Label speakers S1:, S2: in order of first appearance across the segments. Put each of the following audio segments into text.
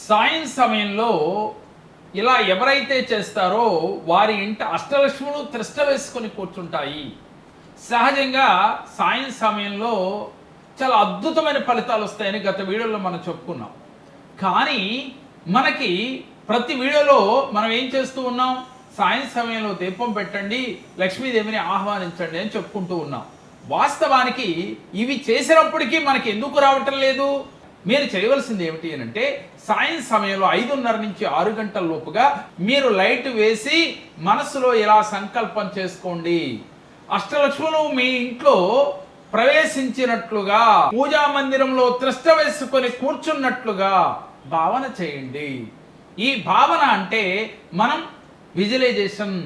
S1: సాయం సమయంలో ఇలా ఎవరైతే చేస్తారో వారి ఇంట అష్టలక్ష్ములు త్రిష్ట వేసుకొని కూర్చుంటాయి. సహజంగా సాయం సమయంలో చాలా అద్భుతమైన ఫలితాలు వస్తాయని గత వీడియోలో మనం చెప్పుకున్నాం. కానీ మనకి ప్రతి వీడియోలో మనం ఏం చేస్తూ ఉన్నాం, సాయం సమయంలో దీపం పెట్టండి, లక్ష్మీదేవిని ఆహ్వానించండి అని చెప్పుకుంటూ ఉన్నాం. వాస్తవానికి ఇవి చేసినప్పటికీ మనకి ఎందుకు రావటం లేదు? మీరు చేయవలసింది ఏమిటి అంటే, సాయం సమయంలో 5:30 నుంచి 6 గంటల లోపుగా మీరు లైట్ వేసి మనసులో ఇలా సంకల్పం చేసుకోండి. అష్టలక్ష్ములు మీ ఇంట్లో ప్రవేశించినట్లుగా, పూజా మందిరంలో త్రిష్ట వేసుకొని కూర్చున్నట్లుగా భావన చేయండి. ఈ భావన అంటే మనం విజువలైజేషన్,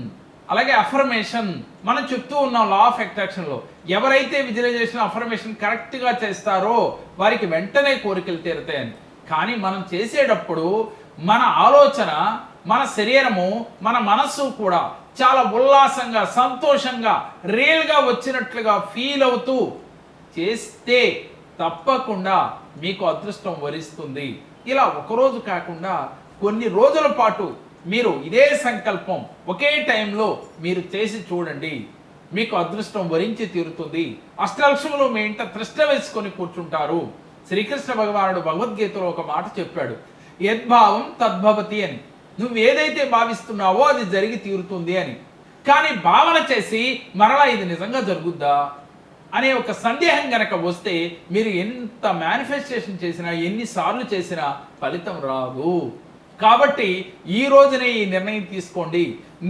S1: అలాగే అఫర్మేషన్ మనం చెప్తూ ఉన్నాం. లా ఆఫ్ అట్రాక్షన్లో ఎవరైతే విజువలైజేషన్ అఫర్మేషన్ కరెక్ట్గా చేస్తారో వారికి వెంటనే కోరికలు తీరుతాయని. కానీ మనం చేసేటప్పుడు మన ఆలోచన, మన శరీరము, మన మనస్సు కూడా చాలా ఉల్లాసంగా, సంతోషంగా, రియల్గా వచ్చినట్లుగా ఫీల్ అవుతూ చేస్తే తప్పకుండా మీకు అదృష్టం వరిస్తుంది. ఇలా ఒకరోజు కాకుండా కొన్ని రోజుల పాటు మీరు ఇదే సంకల్పం ఒకే టైంలో మీరు చేసి చూడండి, మీకు అదృష్టం వరించి తీరుతుంది. అష్టలక్ష్ములు మీ ఇంట త్రిష్ట వేసుకొని కూర్చుంటారు. శ్రీకృష్ణ భగవానుడు భగవద్గీతలో ఒక మాట చెప్పాడు, యద్భావం తద్భవతి అని. నువ్వు ఏదైతే భావిస్తున్నావో అది జరిగి తీరుతుంది అని. కానీ భావన చేసి మరలా ఇది నిజంగా జరుగుద్దా అనే ఒక సందేహం గనక వస్తే మీరు ఎంత మేనిఫెస్టేషన్ చేసినా, ఎన్నిసార్లు చేసినా ఫలితం రాదు. కాబట్టి ఈ రోజునే ఈ నిర్ణయం తీసుకోండి.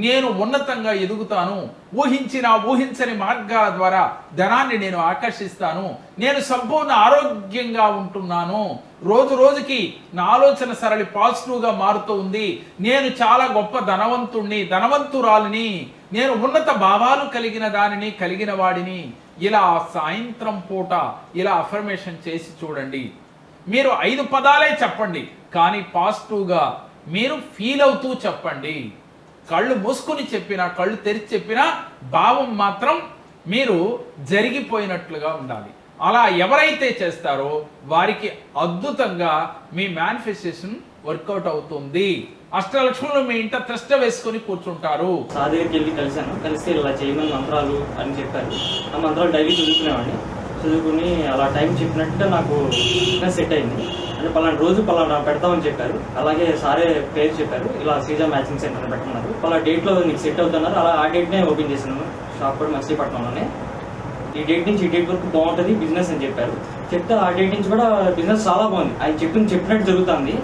S1: నేను ఉన్నతంగా ఎదుగుతాను, ఊహించని మార్గాల ద్వారా ధనాన్ని నేను ఆకర్షిస్తాను, నేను సంపూర్ణ ఆరోగ్యంగా ఉంటున్నాను, రోజు రోజుకి నా ఆలోచన సరళి పాజిటివ్గా మారుతూ ఉంది, నేను చాలా గొప్ప ధనవంతురాలిని, నేను ఉన్నత భావాలు కలిగిన వాడిని. ఇలా సాయంత్రం పూట ఇలా అఫర్మేషన్ చేసి చూడండి. మీరు 5 పదాలే చెప్పండి, కానీ పాజిటివ్గా మీరు ఫీల్ అవుతూ చెప్పండి. కళ్ళు మూసుకుని చెప్పినా, కళ్ళు తెరిచి చెప్పినా భావం మాత్రం మీరు జరిగిపోయినట్లుగా ఉండాలి. అలా ఎవరైతే చేస్తారో వారికి అద్భుతంగా మీ మేనిఫెస్టేషన్ వర్కౌట్ అవుతుంది. అష్టలక్ష్ములు మీ ఇంట త్రిష్ట వేసుకొని కూర్చుంటారు.
S2: సాదేవికి వెళ్ళి కలిస్తే ఇలా చేయమని మంత్రాలు అని చెప్పారు. ఆ మంత్రాలు డైలీ చదువుకుని అలా టైం చెప్పినట్టు నాకు సెట్ అయింది. అంటే పలానా రోజు పలానా పెడతామని చెప్పారు. అలాగే సారే పేరు చెప్పారు, ఇలా శ్రీజా మ్యాచింగ్ సెంటర్ అని పెట్టమన్నారు. పలానా డేట్లో నీకు సెట్ అవుతున్నారు. అలా ఆ డేట్నే ఓపెన్ చేసినాము షాప్ కూడా మచిలీపట్నంలోనే. ఈ డేట్ నుంచి ఈ డేట్ వరకు బాగుంటుంది బిజినెస్ అని చెప్పారు. చెప్తే ఆ డేట్ నుంచి కూడా బిజినెస్ చాలా బాగుంది. ఆయన చెప్పినట్టు జరుగుతుంది.